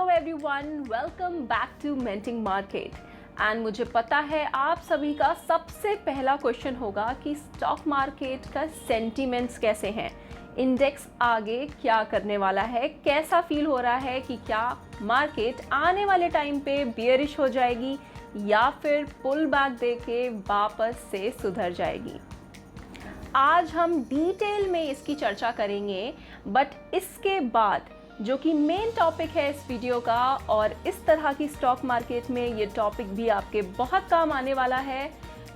Hello everyone, welcome back to मेंटिंग market. And मुझे पता है आप सभी का सबसे पहला क्वेश्चन होगा कि स्टॉक मार्केट का सेंटीमेंट्स कैसे हैं, इंडेक्स आगे क्या करने वाला है, कैसा फील हो रहा है कि क्या मार्केट आने वाले टाइम पे बियरिश हो जाएगी या फिर पुल बैक देके वापस से सुधर जाएगी। आज हम डिटेल में इसकी चर्चा करेंगे, बट इसके बाद जो कि मेन टॉपिक है इस वीडियो का, और इस तरह की स्टॉक मार्केट में ये टॉपिक भी आपके बहुत काम आने वाला है,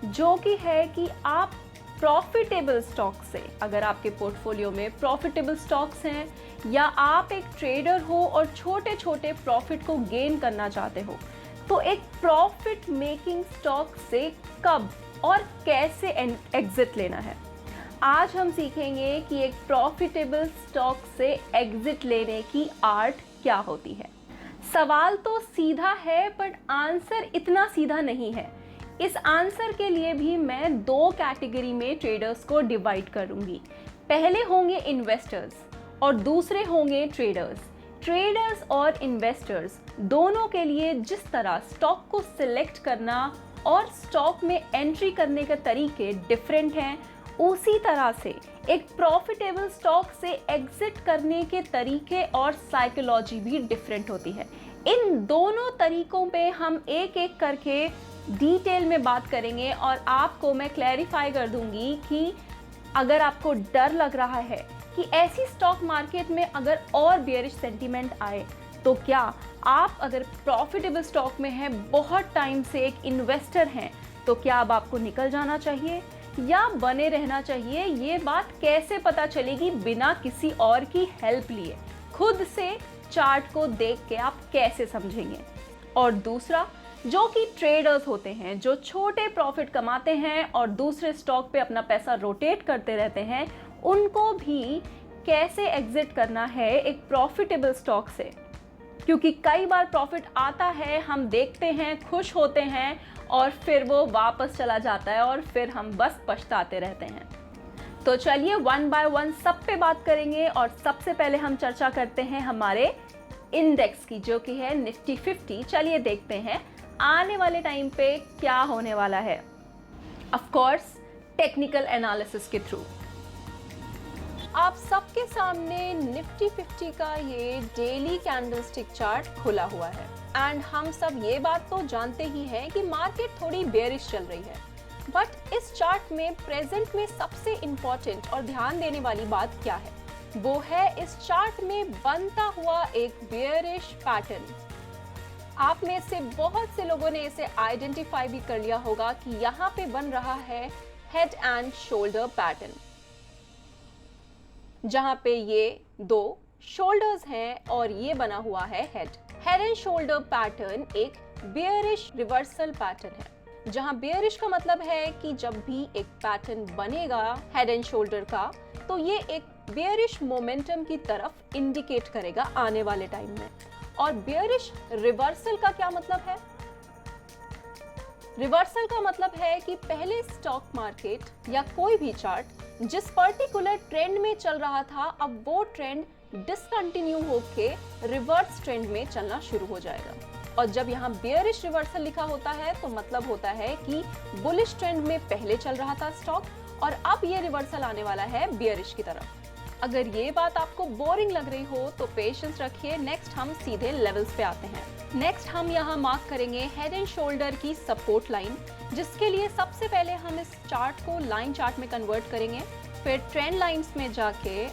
जो कि है कि आप प्रॉफिटेबल स्टॉक से, अगर आपके पोर्टफोलियो में प्रॉफिटेबल स्टॉक्स हैं या आप एक ट्रेडर हो और छोटे छोटे प्रॉफिट को गेन करना चाहते हो, तो एक प्रॉफिट मेकिंग स्टॉक से कब और कैसे एग्जिट लेना है। आज हम सीखेंगे कि एक प्रॉफिटेबल स्टॉक से एग्जिट लेने की आर्ट क्या होती है। सवाल तो सीधा है, बट आंसर इतना सीधा नहीं है। इस आंसर के लिए भी मैं दो कैटेगरी में ट्रेडर्स को डिवाइड करूंगी। पहले होंगे इन्वेस्टर्स और दूसरे होंगे ट्रेडर्स। ट्रेडर्स और इन्वेस्टर्स दोनों के लिए जिस तरह स्टॉक को सिलेक्ट करना और स्टॉक में एंट्री करने के तरीके डिफरेंट हैं, उसी तरह से एक प्रॉफिटेबल स्टॉक से एग्जिट करने के तरीके और साइकोलॉजी भी डिफरेंट होती है। इन दोनों तरीकों पे हम एक एक करके डिटेल में बात करेंगे और आपको मैं क्लैरिफाई कर दूंगी कि अगर आपको डर लग रहा है कि ऐसी स्टॉक मार्केट में अगर और बियरिश सेंटीमेंट आए, तो क्या आप अगर प्रॉफिटेबल स्टॉक में हैं, बहुत टाइम से एक इन्वेस्टर हैं, तो क्या अब आपको निकल जाना चाहिए या बने रहना चाहिए। ये बात कैसे पता चलेगी बिना किसी और की हेल्प लिए, खुद से चार्ट को देख के आप कैसे समझेंगे। और दूसरा, जो कि ट्रेडर्स होते हैं, जो छोटे प्रॉफिट कमाते हैं और दूसरे स्टॉक पे अपना पैसा रोटेट करते रहते हैं, उनको भी कैसे एग्जिट करना है एक प्रॉफिटेबल स्टॉक से। क्योंकि कई बार प्रॉफिट आता है, हम देखते हैं, खुश होते हैं और फिर वो वापस चला जाता है और फिर हम बस पछताते रहते हैं। तो चलिए वन बाय वन सब पे बात करेंगे। और सबसे पहले हम चर्चा करते हैं हमारे इंडेक्स की, जो कि है निफ्टी 50। चलिए देखते हैं आने वाले टाइम पे क्या होने वाला है, ऑफ कोर्स टेक्निकल एनालिसिस के थ्रू। आप सबके सामने निफ्टी 50 का ये डेली कैंडलस्टिक चार्ट खुला हुआ है एंड हम सब ये बात तो जानते ही हैं कि मार्केट थोड़ी बेयरिश चल रही है। बट इस चार्ट में प्रेजेंट में सबसे इंपॉर्टेंट और ध्यान देने वाली बात क्या है, वो है इस चार्ट में बनता हुआ एक बेयरिश पैटर्न। आप में से बहुत से लोगों ने इसे आइडेंटिफाई भी कर लिया होगा कि यहाँ पे बन रहा है हेड एंड शोल्डर पैटर्न, जहां पे ये दो शोल्डर्स हैं और ये बना हुआ है हेड एंड शोल्डर पैटर्न एक बेयरिश रिवर्सल पैटर्न है, जहां बेयरिश का मतलब है कि जब भी एक पैटर्न बनेगा हेड एंड शोल्डर का, तो ये एक बेयरिश मोमेंटम की तरफ इंडिकेट करेगा आने वाले टाइम में। और बेयरिश रिवर्सल का क्या मतलब है? रिवर्सल का मतलब है कि पहले स्टॉक मार्केट या कोई भी चार्ट जिस पर्टिकुलर ट्रेंड में चल रहा था, अब वो ट्रेंड डिसकंटिन्यू होके रिवर्स ट्रेंड में चलना शुरू हो जाएगा। और जब यहाँ बेयरिश रिवर्सल लिखा होता है, तो मतलब होता है कि बुलिश ट्रेंड में पहले चल रहा था स्टॉक और अब ये रिवर्सल आने वाला है बेयरिश की तरफ। अगर ये बात आपको बोरिंग लग रही हो तो पेशेंस रखिए, नेक्स्ट हम सीधे लेवल्स पे आते हैं। नेक्स्ट हम यहाँ मार्क करेंगे हेड एंड शोल्डर की सपोर्ट लाइन, जिसके लिए सबसे पहले हम इस चार्ट को लाइन चार्ट में कन्वर्ट करेंगे, फिर ट्रेंड लाइंस में जाके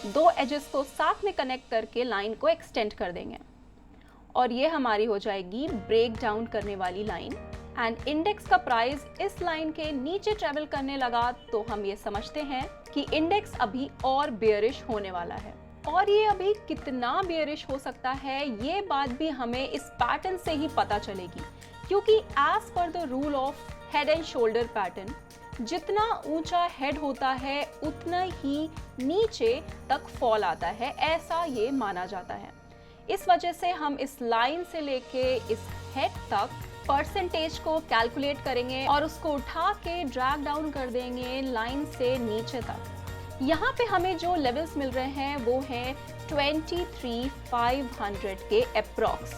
दो एजेस को साथ में कनेक्ट करके लाइन को एक्सटेंड कर देंगे और ये हमारी हो जाएगी ब्रेक डाउन करने वाली लाइन। एंड इंडेक्स का प्राइस इस लाइन के नीचे ट्रेवल करने लगा, तो हम ये समझते हैं कि इंडेक्स अभी और बेयरिश होने वाला है। और ये अभी कितना बेयरिश हो सकता है, ये बात भी हमें इस पैटर्न से ही पता चलेगी, क्योंकि as per the rule of head and shoulder pattern, जितना ऊंचा हेड होता है उतना ही नीचे तक फॉल आता है, ऐसा ये माना जाता है। इस वजह से हम इस लाइन से लेके इस हेड तक परसेंटेज को कैलकुलेट करेंगे और उसको उठा के ड्रैग डाउन कर देंगे लाइन से नीचे तक। यहाँ पे हमें जो लेवल्स मिल रहे हैं वो हैं 23,500 के अप्रॉक्स।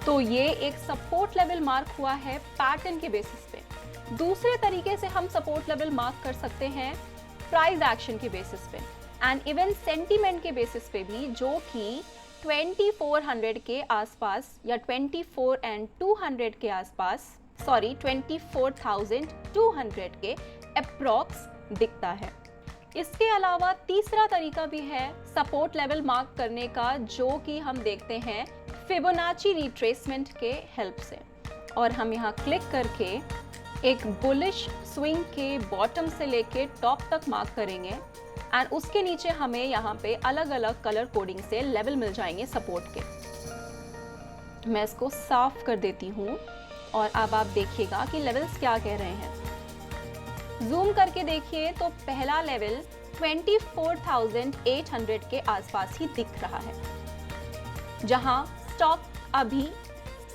तो ये एक सपोर्ट लेवल मार्क हुआ है पैटर्न के बेसिस पे। दूसरे तरीके से हम सपोर्ट लेवल मार्क कर सकते हैं प्राइस एक्शन के बेसिस पे एंड इवन सेंटीमेंट के बेसिस पे भी, जो कि 2400 के आसपास या 24,200 के आसपास, सॉरी 24,200 के अप्रॉक्स दिखता है। इसके अलावा तीसरा तरीका भी है सपोर्ट लेवल मार्क करने का, जो कि हम देखते हैं फिबोनाची रिट्रेसमेंट के हेल्प से। और हम यहाँ क्लिक करके एक बुलिश स्विंग के बॉटम से लेके टॉप तक मार्क करेंगे एंड उसके नीचे हमें यहाँ पे अलग अलग कलर कोडिंग से लेवल मिल जाएंगे सपोर्ट के। मैं इसको साफ कर देती हूँ और अब आप देखिएगा कि लेवल्स क्या कह रहे हैं। जूम करके देखिए तो पहला लेवल 24,800 के आसपास ही दिख रहा है, जहां स्टॉक अभी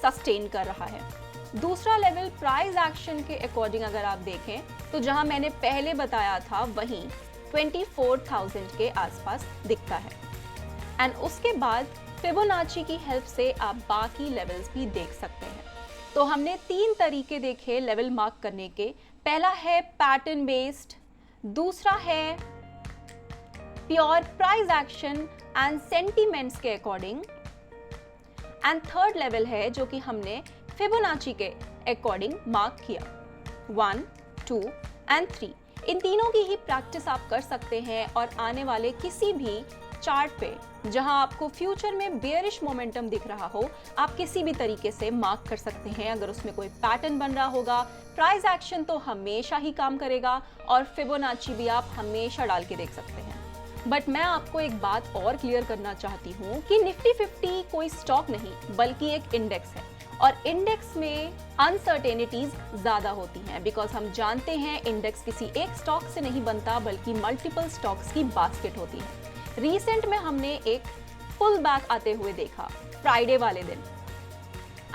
सस्टेन कर रहा है। दूसरा लेवल प्राइस एक्शन के अकॉर्डिंग अगर आप देखें तो जहां मैंने पहले बताया था वहीं 24,000 के आसपास दिखता है एंड उसके बाद फिबोनाची की हेल्प से आप बाकी लेवल्स भी देख सकते हैं। तो हमने 3 तरीके देखे लेवल मार्क करने के। पहला है पैटर्न बेस्ड, दूसरा है pure price action and sentiments के अकॉर्डिंग, एंड थर्ड लेवल है जो कि हमने फिबोनाची के अकॉर्डिंग मार्क किया 1, 2 एंड 3। इन तीनों की ही प्रैक्टिस आप कर सकते हैं और आने वाले किसी भी चार्ट पे जहां आपको फ्यूचर में बेयरिश मोमेंटम दिख रहा हो, आप किसी भी तरीके से मार्क कर सकते हैं। अगर उसमें कोई पैटर्न बन रहा होगा, प्राइस एक्शन तो हमेशा ही काम करेगा और फिबोनाची भी आप हमेशा डाल के देख सकते हैं। बट मैं आपको एक बात और क्लियर करना चाहती हूँ कि निफ्टी 50 कोई स्टॉक नहीं बल्कि एक इंडेक्स है और इंडेक्स में अनसर्टेनिटीज ज्यादा होती हैं, बिकॉज हम जानते हैं इंडेक्स किसी एक स्टॉक से नहीं बनता बल्कि मल्टीपल स्टॉक्स की बास्केट होती है। रिसेंट में हमने एक पुल बैक आते हुए देखा फ्राइडे वाले दिन,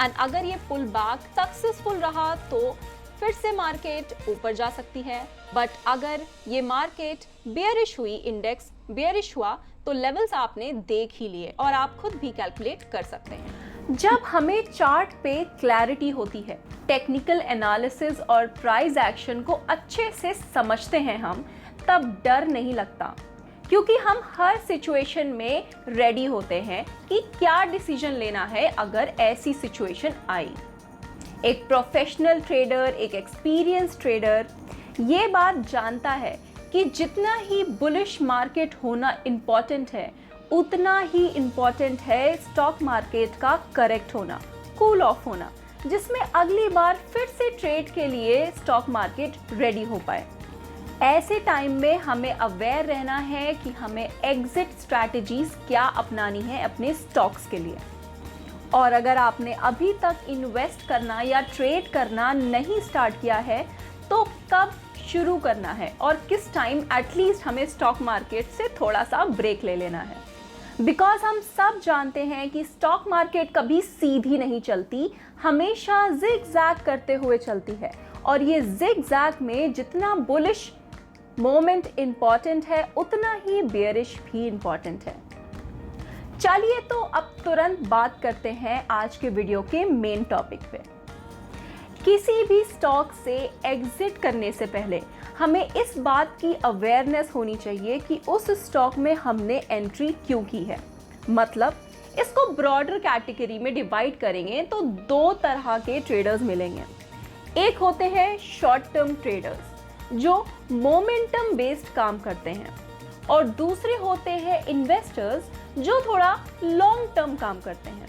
एंड अगर ये पुल बैक सक्सेसफुल रहा तो फिर से मार्केट ऊपर जा सकती है। बट अगर ये मार्केट बेयरिश हुई, इंडेक्स बेयरिश हुआ, तो लेवल्स आपने देख ही लिए और आप खुद भी कैलकुलेट कर सकते हैं। जब हमें चार्ट पे क्लैरिटी होती है, टेक्निकल एनालिसिस और प्राइस एक्शन को अच्छे से समझते हैं हम, तब डर नहीं लगता, क्योंकि हम हर सिचुएशन में रेडी होते हैं कि क्या डिसीजन लेना है अगर ऐसी सिचुएशन आई। एक प्रोफेशनल ट्रेडर, एक एक्सपीरियंस ट्रेडर ये बात जानता है कि जितना ही बुलिश मार्केट होना इम्पॉर्टेंट है, उतना ही इम्पॉर्टेंट है स्टॉक मार्केट का करेक्ट होना, कूल ऑफ होना, जिसमें अगली बार फिर से ट्रेड के लिए स्टॉक मार्केट रेडी हो पाए। ऐसे टाइम में हमें अवेयर रहना है कि हमें एग्जिट स्ट्रैटेजीज क्या अपनानी है अपने स्टॉक्स के लिए। और अगर आपने अभी तक इन्वेस्ट करना या ट्रेड करना नहीं स्टार्ट किया है, तो कब शुरू करना है और किस टाइम एटलीस्ट हमें स्टॉक मार्केट से थोड़ा सा ब्रेक ले लेना है। बिकॉज हम सब जानते हैं कि स्टॉक मार्केट कभी सीधी नहीं चलती, हमेशा जिग-जैग करते हुए चलती है, और ये जिग-जैग में जितना बुलिश मोमेंट इंपॉर्टेंट है उतना ही बेयरिश भी इंपॉर्टेंट है। चलिए तो अब तुरंत बात करते हैं आज के वीडियो के मेन टॉपिक पे। किसी भी स्टॉक से एग्जिट करने से पहले हमें इस बात की अवेयरनेस होनी चाहिए कि उस स्टॉक में हमने एंट्री क्यों की है। मतलब इसको ब्रॉडर कैटेगरी में डिवाइड करेंगे तो 2 तरह के ट्रेडर्स मिलेंगे। एक होते हैं शॉर्ट टर्म ट्रेडर्स जो मोमेंटम बेस्ड काम करते हैं, और दूसरे होते हैं इन्वेस्टर्स जो थोड़ा लॉन्ग टर्म काम करते हैं।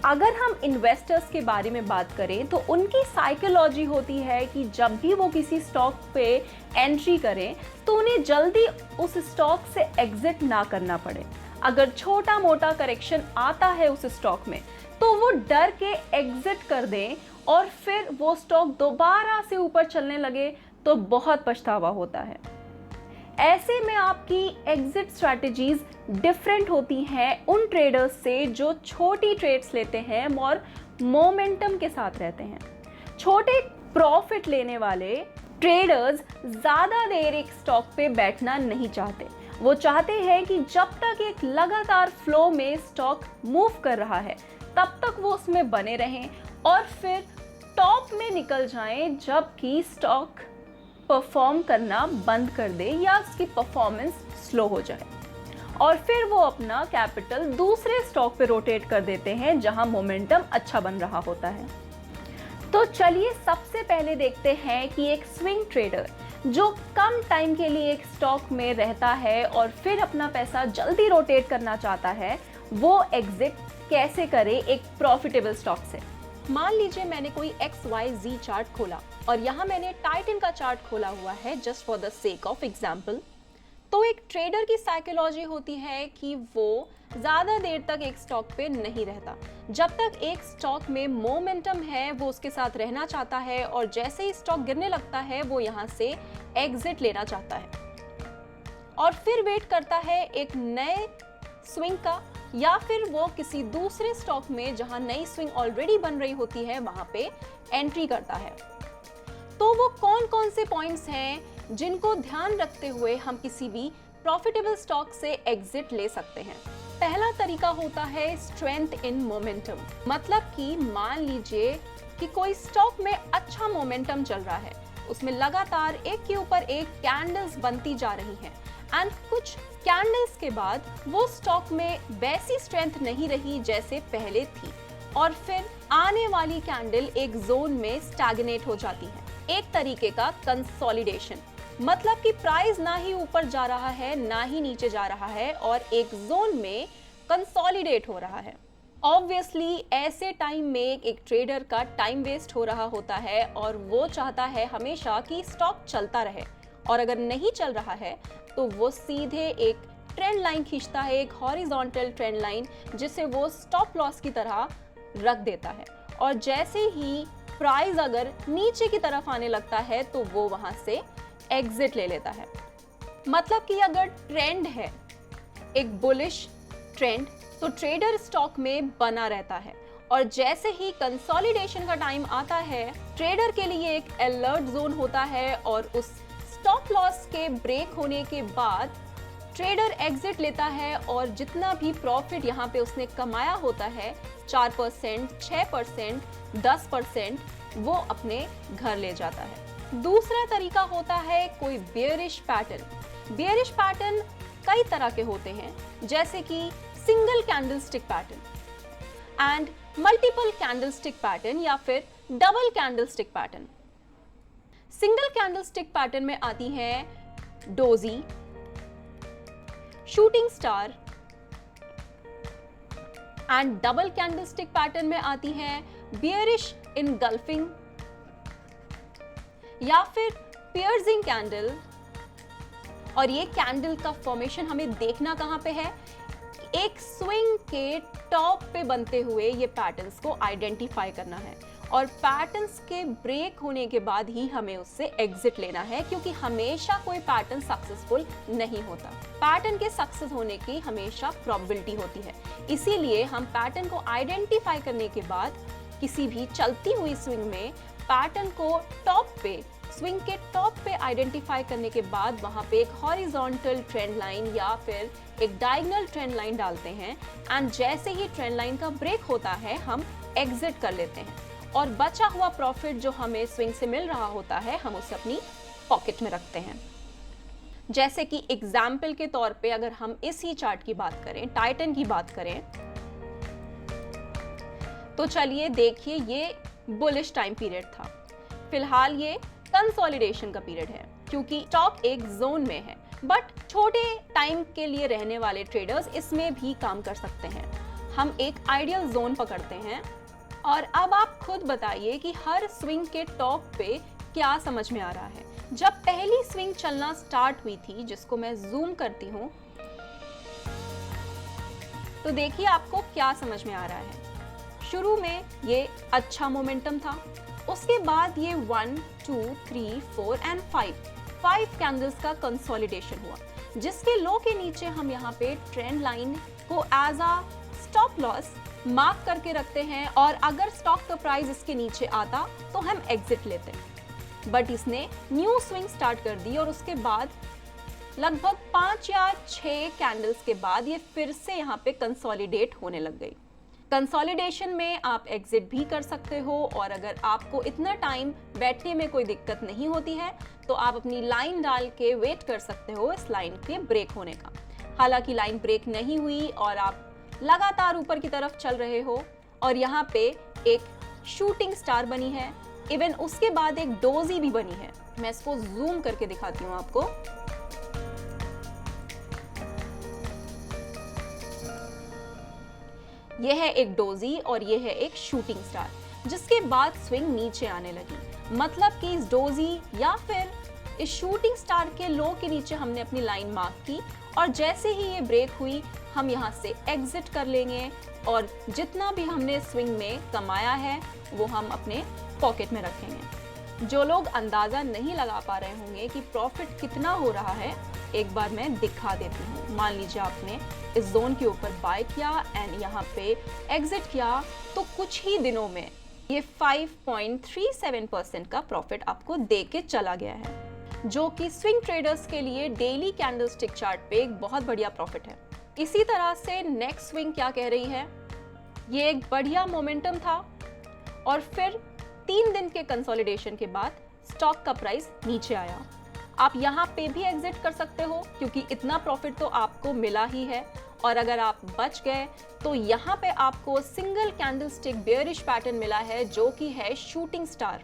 अगर हम इन्वेस्टर्स के बारे में बात करें तो उनकी साइकोलॉजी होती है कि जब भी वो किसी स्टॉक पे एंट्री करें तो उन्हें जल्दी उस स्टॉक से एग्जिट ना करना पड़े। अगर छोटा मोटा करेक्शन आता है उस स्टॉक में तो वो डर के एग्जिट कर दें और फिर वो स्टॉक दोबारा से ऊपर चलने लगे तो बहुत पछतावा होता है। ऐसे में आपकी एग्जिट स्ट्रैटेजीज डिफरेंट होती हैं उन ट्रेडर्स से जो छोटी ट्रेड्स लेते हैं और मोमेंटम के साथ रहते हैं। छोटे प्रॉफिट लेने वाले ट्रेडर्स ज़्यादा देर एक स्टॉक पे बैठना नहीं चाहते। वो चाहते हैं कि जब तक एक लगातार फ्लो में स्टॉक मूव कर रहा है तब तक वो उसमें बने रहें और फिर टॉप में निकल जाएं जबकि स्टॉक परफॉर्म करना बंद कर दे या उसकी परफॉर्मेंस स्लो हो जाए, और फिर वो अपना कैपिटल दूसरे स्टॉक पे रोटेट कर देते हैं जहां मोमेंटम अच्छा बन रहा होता है। तो चलिए सबसे पहले देखते हैं कि एक स्विंग ट्रेडर जो कम टाइम के लिए एक स्टॉक में रहता है और फिर अपना पैसा जल्दी रोटेट करना चाहता है, वो एग्जिट कैसे करे एक प्रॉफिटेबल स्टॉक से। मान लीजिए मैंने कोई XYZ चार्ट खोला और यहाँ मैंने टाइटन का चार्ट खोला हुआ है just for the sake of example. तो एक ट्रेडर की साइकोलॉजी होती है कि वो ज़्यादा देर तक एक स्टॉक पे नहीं रहता। जब तक एक स्टॉक में मोमेंटम है वो उसके साथ रहना चाहता है, और जैसे ही स्टॉक गिरने लगता है वो यहाँ से एग्जिट लेना चाहता है और फिर वेट करता है एक नए स्विंग का, या फिर वो किसी दूसरे स्टॉक में जहां नई स्विंग ऑलरेडी बन रही होती है वहां पे एंट्री करता है। तो वो कौन कौन से पॉइंट्स हैं जिनको ध्यान रखते हुए हम किसी भी प्रॉफिटेबल स्टॉक से एग्जिट ले सकते हैं। पहला तरीका होता है स्ट्रेंथ इन मोमेंटम। मतलब कि मान लीजिए कि कोई स्टॉक में अच्छा मोमेंटम चल रहा है, उसमें लगातार एक के ऊपर एक कैंडल्स बनती जा रही हैं एंड कुछ कैंडल्स के बाद वो स्टॉक में वैसी स्ट्रेंथ नहीं रही जैसे पहले थी, और फिर आने वाली कैंडल एक जोन में स्टैग्नेट हो जाती है। एक तरीके का कंसोलिडेशन, मतलब कि प्राइस ना ही ऊपर जा रहा है ना ही नीचे जा रहा है और एक जोन में कंसोलिडेट हो रहा है। ऑब्वियसली ऐसे टाइम में एक ट्रेडर का टाइम वेस्ट हो रहा होता है और वो चाहता है हमेशा कि स्टॉक चलता रहे, और अगर नहीं चल रहा है तो वो सीधे एक ट्रेंड लाइन खींचता है, एक हॉरिजॉन्टल ट्रेंड लाइन, जिसे वो स्टॉप लॉस की तरह रख देता है। और जैसे ही प्राइस अगर नीचे की तरफ आने लगता है तो वो वहां से एग्जिट ले लेता है। मतलब कि अगर ट्रेंड है एक बुलिश ट्रेंड तो ट्रेडर स्टॉक में बना रहता है, और जैसे ही कंसोलिडेशन का टाइम आता है ट्रेडर के लिए एक अलर्ट जोन होता है, और उस स्टॉप लॉस के ब्रेक होने के बाद ट्रेडर एग्जिट लेता है और जितना भी प्रॉफिट यहाँ पे उसने कमाया होता है 4%, 6%, 10%, वो अपने घर ले जाता है। दूसरा तरीका होता है कोई बेयरिश पैटर्न। बेयरिश पैटर्न कई तरह के होते हैं, जैसे कि single candlestick pattern and multiple candlestick pattern या फिर double candlestick pattern. Single candlestick pattern में आती हैं doji, shooting star, and double candlestick pattern में आती है बियरिश इनगल्फिंग या फिर पियर्सिंग कैंडल। और ये कैंडल का फॉर्मेशन हमें देखना कहां पे है, एक स्विंग के टॉप पे बनते हुए ये पैटर्न्स को आइडेंटिफाई करना है, और पैटर्न्स के ब्रेक होने के बाद ही हमें उससे एग्जिट लेना है, क्योंकि हमेशा कोई पैटर्न सक्सेसफुल नहीं होता। पैटर्न के सक्सेस होने की हमेशा प्रोबेबिलिटी होती है। इसीलिए हम पैटर्न को आइडेंटिफाई करने के बाद किसी भी चलती हुई स्विंग में पैटर्न को टॉप पे, स्विंग के टॉप पे आइडेंटिफाई करने के बाद वहां पे एक हॉरिजॉन्टल ट्रेंड लाइन या फिर एक डायगोनल ट्रेंड लाइन डालते हैं, एंड जैसे ही ट्रेंड लाइन का ब्रेक होता है हम एग्जिट कर लेते हैं, और बचा हुआ प्रॉफिट जो हमें स्विंग से मिल रहा होता है हम उसे अपनी पॉकेट में रखते हैं। जैसे कि एग्जाम्पल के तौर पे अगर हम इसी चार्ट की बात करें, टाइटन की बात करें, तो चलिए देखिए ये बुलिश टाइम पीरियड था। फिलहाल ये कंसोलिडेशन का पीरियड है क्योंकि स्टॉक एक जोन में है, बट छोटे टाइम के लिए रहने वाले ट्रेडर्स इसमें भी काम कर सकते हैं। हम एक आइडियल जोन पकड़ते हैं, और अब आप खुद बताइए कि हर स्विंग के टॉप पे क्या समझ में आ रहा है। जब पहली स्विंग चलना स्टार्ट हुई थी, जिसको मैं जूम करती हूँ, तो देखिए आपको क्या समझ में आ रहा है। शुरू में ये अच्छा मोमेंटम था, उसके बाद ये 1, 2, 3, 4 एंड 5 कैंडल्स का कंसोलिडेशन हुआ, जिसके लो के नीचे हम यहाँ पे ट्रेंड लाइन को as a stop loss mark करके रखते हैं, और अगर स्टॉक का प्राइस इसके नीचे आता तो हम एग्जिट लेते हैं। बट इसने न्यू स्विंग स्टार्ट कर दी और उसके बाद लगभग 5 या 6 कैंडल्स के बाद ये फिर से यहाँ पे कंसोलिडेट होने लग गई। कंसोलिडेशन में आप एग्जिट भी कर सकते हो, और अगर आपको इतना टाइम बैठने में कोई दिक्कत नहीं होती है तो आप अपनी लाइन डाल के वेट कर सकते हो इस लाइन के ब्रेक होने का। हालांकि लाइन ब्रेक नहीं हुई और आप लगातार ऊपर की तरफ चल रहे हो और यहाँ पे एक शूटिंग स्टार बनी है, इवन उसके बाद एक डोजी भी बनी है। मैं इसको जूम करके दिखाती हूँ आपको। यह है एक डोजी और यह है एक शूटिंग स्टार, जिसके बाद स्विंग नीचे आने लगी। मतलब कि इस डोजी या फिर इस शूटिंग स्टार के लो के नीचे हमने अपनी लाइन मार्क की और जैसे ही ये ब्रेक हुई हम यहाँ से एग्जिट कर लेंगे और जितना भी हमने स्विंग में कमाया है वो हम अपने पॉकेट में रखेंगे। जो लोग अंदाजा नहीं लगा पा रहे होंगे कि प्रॉफिट कितना हो रहा है, एक बार मैं दिखा देती हूँ। मान लीजिए आपने इस जोन के ऊपर बाय किया एंड यहाँ पे एग्जिट किया, तो कुछ ही दिनों में ये 5.37% का प्रॉफिट आपको दे के चला गया है, जो कि स्विंग ट्रेडर्स के लिए डेली कैंडलस्टिक चार्ट पे एक बहुत बढ़िया प्रॉफिट है। इसी तरह से नेक्स्ट स्विंग क्या कह रही है, ये एक बढ़िया मोमेंटम था और फिर 3 दिन के कंसोलिडेशन के बाद स्टॉक का प्राइस नीचे आया। आप यहाँ पे भी एग्जिट कर सकते हो क्योंकि इतना प्रॉफिट तो आपको मिला ही है, और अगर आप बच गए तो यहाँ पे आपको सिंगल कैंडलस्टिक बेयरिश पैटर्न मिला है जो कि है शूटिंग स्टार,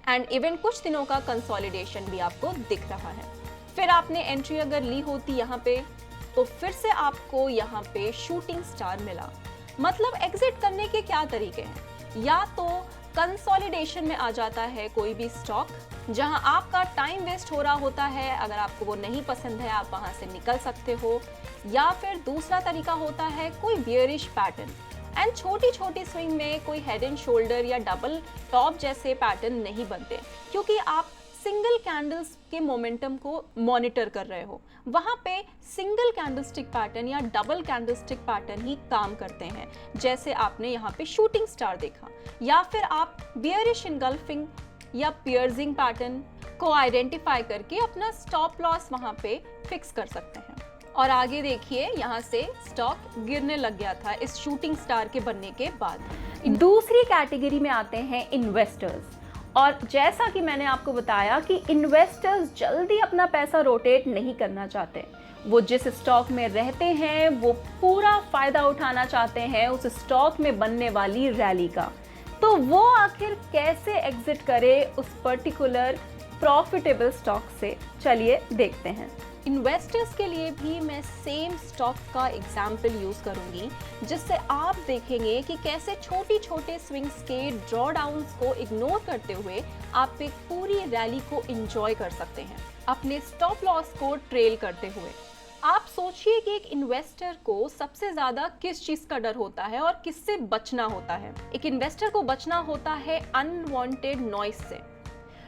एंड इवन कुछ दिनों का कंसोलिडेशन भी आपको दिख रहा है। फिर आपने एंट्री अगर ली होती यहाँ पे तो फिर से आपको यहाँ पे शूटिंग स्टार मिला। मतलब एग्जिट करने के क्या तरीके हैं, या तो कंसोलिडेशन में आ जाता है कोई भी स्टॉक जहां आपका टाइम वेस्ट हो रहा होता है, अगर आपको वो नहीं पसंद है आप वहां से निकल सकते हो, या फिर दूसरा तरीका होता है कोई बियरिश पैटर्न एंड छोटी छोटी स्विंग में कोई हेड एंड शोल्डर या डबल टॉप जैसे पैटर्न नहीं बनते क्योंकि आप सिंगल कैंडल्स के मोमेंटम को मॉनिटर कर रहे हो। वहां पे सिंगल कैंडलस्टिक पैटर्न या डबल कैंडलस्टिक पैटर्न ही काम करते हैं, जैसे आपने यहाँ पे शूटिंग स्टार देखा, या फिर आप बियरिश इनगल्फिंग या पियर्सिंग पैटर्न को आइडेंटिफाई करके अपना स्टॉप लॉस वहां पे फिक्स कर सकते हैं। और आगे देखिए यहाँ से स्टॉक गिरने लग गया था इस शूटिंग स्टार के बनने के बाद। दूसरी कैटेगरी में आते हैं इन्वेस्टर्स, और जैसा कि मैंने आपको बताया कि इन्वेस्टर्स जल्दी अपना पैसा रोटेट नहीं करना चाहते। वो जिस स्टॉक में रहते हैं वो पूरा फायदा उठाना चाहते हैं उस स्टॉक में बनने वाली रैली का। तो वो आखिर कैसे एग्जिट करे उस पर्टिकुलर प्रॉफिटेबल स्टॉक से, चलिए देखते हैं। इन्वेस्टर्स के लिए भी मैं सेम स्टॉक का एग्जाम्पल यूज करूंगी, जिससे आप देखेंगे कि कैसे छोटी छोटे स्विंग्स के ड्रॉ डाउन्स को इग्नोर करते हुए आप एक पूरी रैली को एंजॉय कर सकते हैं अपने स्टॉप लॉस को ट्रेल करते हुए। आप सोचिए कि एक इन्वेस्टर को सबसे ज्यादा किस चीज का डर होता है और किससे बचना होता है। एक इन्वेस्टर को बचना होता है अनवांटेड नॉइस से,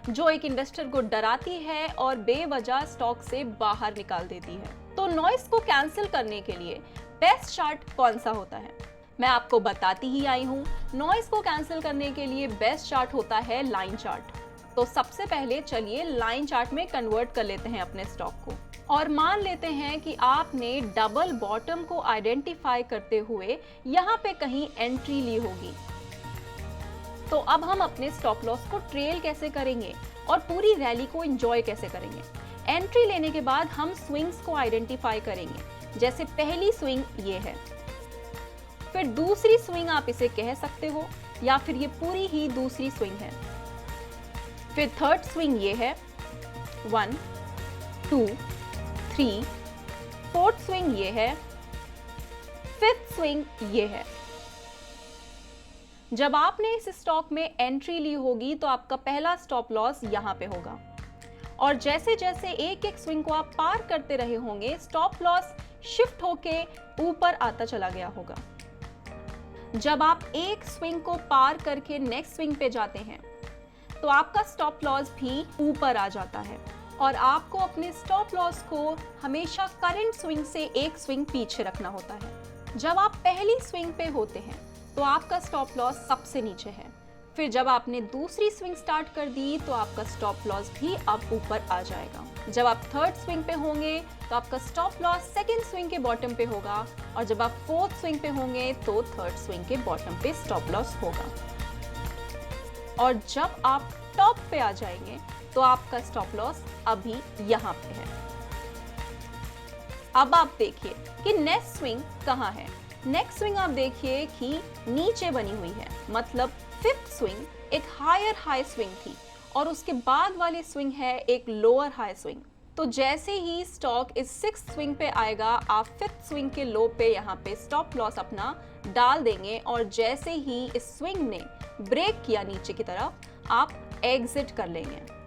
जो एक इन्वेस्टर को डराती है और बेवजह स्टॉक से बाहर निकाल देती है। तो नॉइस को कैंसिल करने के लिए बेस्ट चार्ट कौन सा होता है, मैं आपको बताती ही आई हूँ। नॉइस को कैंसिल करने के लिए बेस्ट चार्ट होता है लाइन चार्ट। तो सबसे पहले चलिए लाइन चार्ट में कन्वर्ट कर लेते हैं अपने स्टॉक को, और मान लेते हैं कि आपने डबल बॉटम को आइडेंटिफाई करते हुए यहाँ पे कहीं एंट्री ली होगी। तो अब हम अपने स्टॉप लॉस को ट्रेल कैसे करेंगे और पूरी रैली को एंजॉय कैसे करेंगे। एंट्री लेने के बाद हम स्विंग्स को आइडेंटिफाई करेंगे, जैसे पहली स्विंग ये है, फिर दूसरी स्विंग आप इसे कह सकते हो, या फिर ये पूरी ही दूसरी स्विंग है। फिर थर्ड स्विंग ये है, 1 2 3, फोर्थ स्विंग ये है, फिफ्थ स्विंग ये है। जब आपने इस स्टॉक में एंट्री ली होगी तो आपका पहला स्टॉप लॉस यहाँ पे होगा, और जैसे जैसे एक एक स्विंग को आप पार करते रहे होंगे स्टॉप लॉस शिफ्ट होके ऊपर आता चला गया होगा। जब आप एक स्विंग को पार करके नेक्स्ट स्विंग पे जाते हैं तो आपका स्टॉप लॉस भी ऊपर आ जाता है, और आपको अपने स्टॉप लॉस को हमेशा करंट स्विंग से एक स्विंग पीछे रखना होता है। जब आप पहली स्विंग पे होते हैं तो आपका स्टॉप लॉस सबसे नीचे है, फिर जब आपने दूसरी स्विंग स्टार्ट कर दी तो आपका स्टॉप लॉस भी अब ऊपर आ जाएगा। जब आप थर्ड स्विंग पे होंगे तो आपका स्टॉप लॉस सेकेंड स्विंग के बॉटम पे होगा, और जब आप फोर्थ स्विंग पे होंगे तो थर्ड स्विंग के बॉटम पे स्टॉप लॉस होगा। और जब आप टॉप पे आ जाएंगे तो आपका स्टॉप लॉस अभी यहाँ पे है। अब आप देखिए कि नेक्स्ट स्विंग कहाँ है। नेक्स्ट स्विंग आप देखिए कि नीचे बनी हुई है, मतलब फिफ्थ स्विंग एक हायर हाई स्विंग थी और उसके बाद वाली स्विंग है एक लोअर हाई स्विंग। तो जैसे ही स्टॉक इस सिक्स्थ स्विंग पे आएगा, आप फिफ्थ स्विंग के लो पे यहाँ पे स्टॉप लॉस अपना डाल देंगे, और जैसे ही इस स्विंग ने ब्रेक किया नीचे की तरफ, आप एग्जिट कर लेंगे।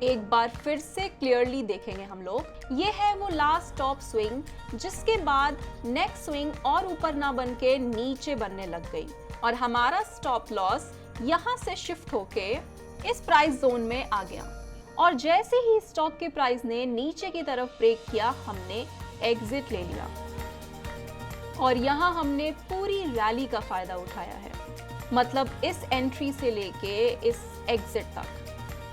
एक बार फिर से क्लियरली देखेंगे हम लोग, ये है वो लास्ट टॉप स्विंग जिसके बाद नेक्स्ट स्विंग और ऊपर ना बन के नीचे बनने लग गई, और हमारा स्टॉप लॉस यहाँ से शिफ्ट होके इस प्राइस जोन में आ गया। और जैसे ही स्टॉक के प्राइस ने नीचे की तरफ ब्रेक किया, हमने एग्जिट ले लिया, और यहाँ हमने पूरी रैली का फायदा उठाया है। मतलब इस एंट्री से लेके इस एग्जिट तक,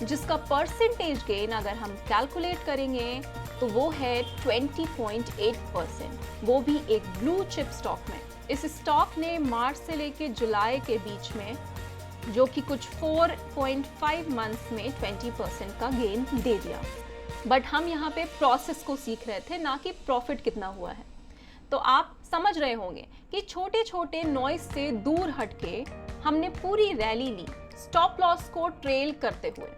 जिसका परसेंटेज गेन अगर हम कैलकुलेट करेंगे तो वो है 20.8%, वो भी एक ब्लू चिप स्टॉक में। इस स्टॉक ने मार्च से लेके जुलाई के बीच में, जो कि कुछ 4.5 मंथ्स में 20% का गेन दे दिया। बट हम यहाँ पे प्रोसेस को सीख रहे थे, ना कि प्रॉफिट कितना हुआ है। तो आप समझ रहे होंगे कि छोटे छोटे नॉइज से दूर हटके हमने पूरी रैली ली, स्टॉप लॉस को ट्रेल करते हुए।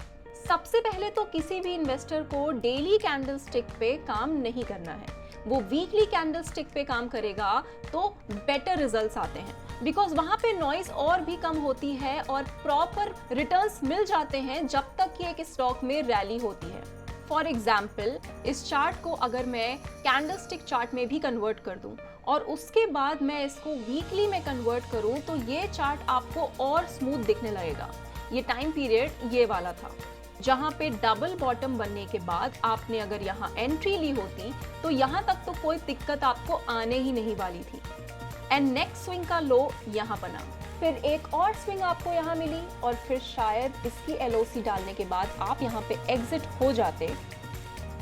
सबसे पहले तो किसी भी इन्वेस्टर को डेली कैंडलस्टिक पे काम नहीं करना है, वो वीकली कैंडलस्टिक पे काम करेगा तो बेटर रिजल्ट्स आते हैं, बिकॉज वहां पे नॉइज और भी कम होती है और प्रॉपर रिटर्न्स मिल जाते हैं जब तक कि एक स्टॉक में रैली होती है। फॉर एग्जाम्पल, इस चार्ट को अगर मैं कैंडलस्टिक चार्ट में भी कन्वर्ट कर दूं और उसके बाद मैं इसको वीकली में कन्वर्ट करूं, तो ये चार्ट आपको और स्मूथ दिखने लगेगा। ये टाइम पीरियड ये वाला था जहां पे डबल बॉटम बनने के बाद आपने अगर यहाँ एंट्री ली होती तो यहाँ तक तो कोई दिक्कत आपको आने ही नहीं वाली थी। एंड नेक्स्ट स्विंग का लो यहाँ बना, फिर एक और स्विंग आपको यहाँ मिली, और फिर शायद इसकी एलओसी डालने के बाद आप यहाँ पे एग्जिट हो जाते।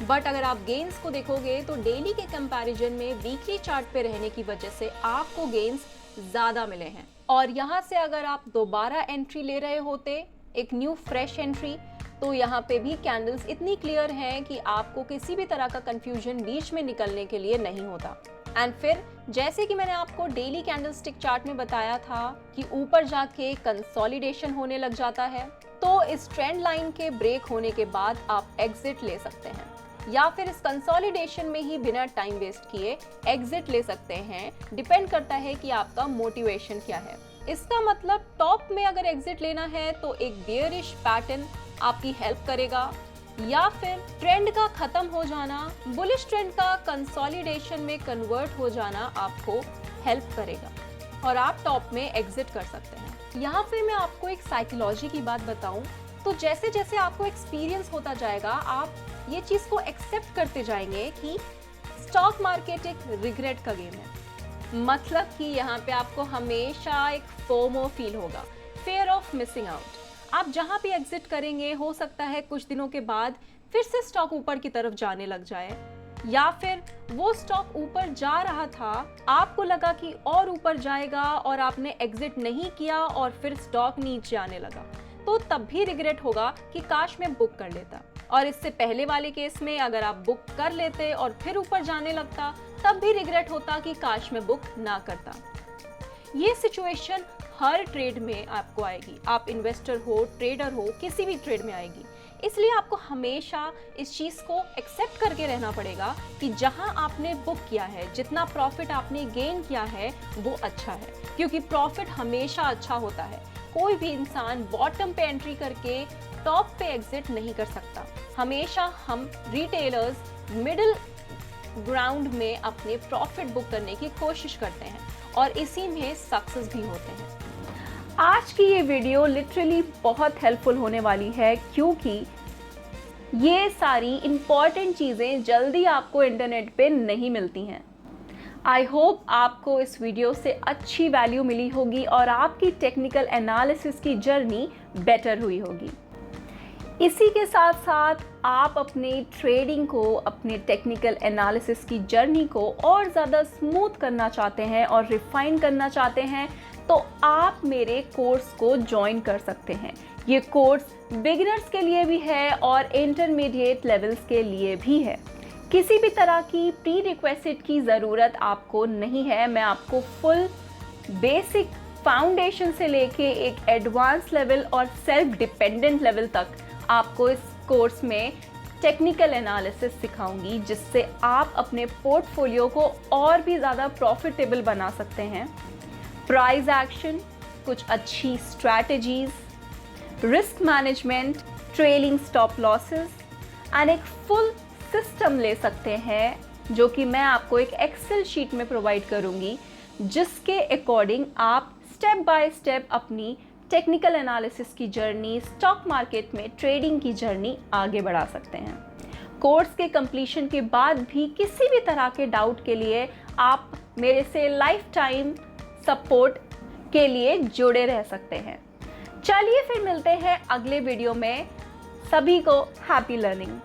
बट अगर आप गेन्स को देखोगे तो डेली के कंपैरिजन में वीकली चार्ट पे रहने की वजह से आपको गेन्स ज्यादा मिले हैं। और यहाँ से अगर आप दोबारा एंट्री ले रहे होते, एक न्यू फ्रेश एंट्री, तो यहाँ पे भी कैंडल्स इतनी क्लियर हैं कि आपको किसी भी तरह का कंफ्यूजन बीच में निकलने के लिए नहीं होता। एंड फिर जैसे कि मैंने आपको डेली कैंडलस्टिक चार्ट में बताया था कि ऊपर जाके कंसोलिडेशन होने लग जाता है, तो इस ट्रेंड लाइन के ब्रेक होने के बाद आप एग्जिट ले सकते हैं, या फिर इस कंसोलिडेशन में ही बिना टाइम वेस्ट किए एग्जिट ले सकते हैं। डिपेंड करता है कि आपका मोटिवेशन क्या है। इसका मतलब टॉप में अगर एग्जिट लेना है तो एक बेयरिश पैटर्न आपकी हेल्प करेगा, या फिर ट्रेंड का खत्म हो जाना, बुलिश ट्रेंड का कंसोलिडेशन में कन्वर्ट हो जाना आपको हेल्प करेगा, और आप टॉप में एग्जिट कर सकते हैं। यहाँ पे मैं आपको एक साइकोलॉजी की बात बताऊं तो जैसे जैसे आपको एक्सपीरियंस होता जाएगा, आप ये चीज को एक्सेप्ट करते जाएंगे कि स्टॉक मार्केट एक रिग्रेट का गेम है। मतलब कि यहाँ पे आपको हमेशा एक फोमो फील होगा, फेयर ऑफ मिसिंग आउट। आप जहां भी एग्जिट करेंगे, हो सकता है कुछ दिनों के बाद फिर से स्टॉक ऊपर की तरफ जाने लग जाए, या फिर वो स्टॉक ऊपर जा रहा था, आपको लगा कि और ऊपर जाएगा और आपने एग्जिट नहीं किया और फिर स्टॉक नीचे आने लगा, तो तब भी रिग्रेट होगा कि काश मैं बुक कर लेता। और इससे पहले वाले केस में अगर आप बुक कर लेते और फिर ऊपर जाने लगता, तब भी रिग्रेट होता कि काश मैं बुक ना करता। ये सिचुएशन हर ट्रेड में आपको आएगी, आप इन्वेस्टर हो, ट्रेडर हो, किसी भी ट्रेड में आएगी। इसलिए आपको हमेशा इस चीज को एक्सेप्ट करके रहना पड़ेगा कि जहां आपने बुक किया है, जितना प्रॉफिट आपने गेन किया है, वो अच्छा है, क्योंकि प्रॉफिट हमेशा अच्छा होता है। कोई भी इंसान बॉटम पे एंट्री करके टॉप पे एग्जिट नहीं कर सकता। हमेशा हम रिटेलर्स मिडिल ग्राउंड में अपने प्रॉफिट बुक करने की कोशिश करते हैं, और इसी में सक्सेस भी होते हैं। आज की ये वीडियो लिटरली बहुत हेल्पफुल होने वाली है, क्योंकि ये सारी इम्पॉर्टेंट चीज़ें जल्दी आपको इंटरनेट पे नहीं मिलती हैं। आई होप आपको इस वीडियो से अच्छी वैल्यू मिली होगी और आपकी टेक्निकल एनालिसिस की जर्नी बेटर हुई होगी। इसी के साथ साथ आप अपने ट्रेडिंग को, अपने टेक्निकल एनालिसिस की जर्नी को और ज़्यादा स्मूथ करना चाहते हैं और रिफाइन करना चाहते हैं तो आप मेरे कोर्स को ज्वाइन कर सकते हैं। ये कोर्स बिगिनर्स के लिए भी है और इंटरमीडिएट लेवल्स के लिए भी है। किसी भी तरह की प्री रिक्वेस्ट की ज़रूरत आपको नहीं है। मैं आपको फुल बेसिक फाउंडेशन से लेके एक एडवांस लेवल और सेल्फ डिपेंडेंट लेवल तक आपको इस कोर्स में टेक्निकल एनालिसिस सिखाऊंगी, जिससे आप अपने पोर्टफोलियो को और भी ज़्यादा प्रॉफिटेबल बना सकते हैं। प्राइस एक्शन, कुछ अच्छी strategies, risk management, trailing stop losses and एक फुल सिस्टम ले सकते हैं, जो कि मैं आपको एक एक्सेल शीट में प्रोवाइड करूंगी, जिसके अकॉर्डिंग आप स्टेप बाय स्टेप अपनी टेक्निकल एनालिसिस की जर्नी, स्टॉक मार्केट में ट्रेडिंग की जर्नी आगे बढ़ा सकते हैं। कोर्स के कंप्लीशन के बाद भी किसी भी तरह के डाउट के लिए आप मेरे से लाइफ टाइम सपोर्ट के लिए जुड़े रह सकते हैं। चलिए फिर मिलते हैं अगले वीडियो में। सभी को हैप्पी लर्निंग।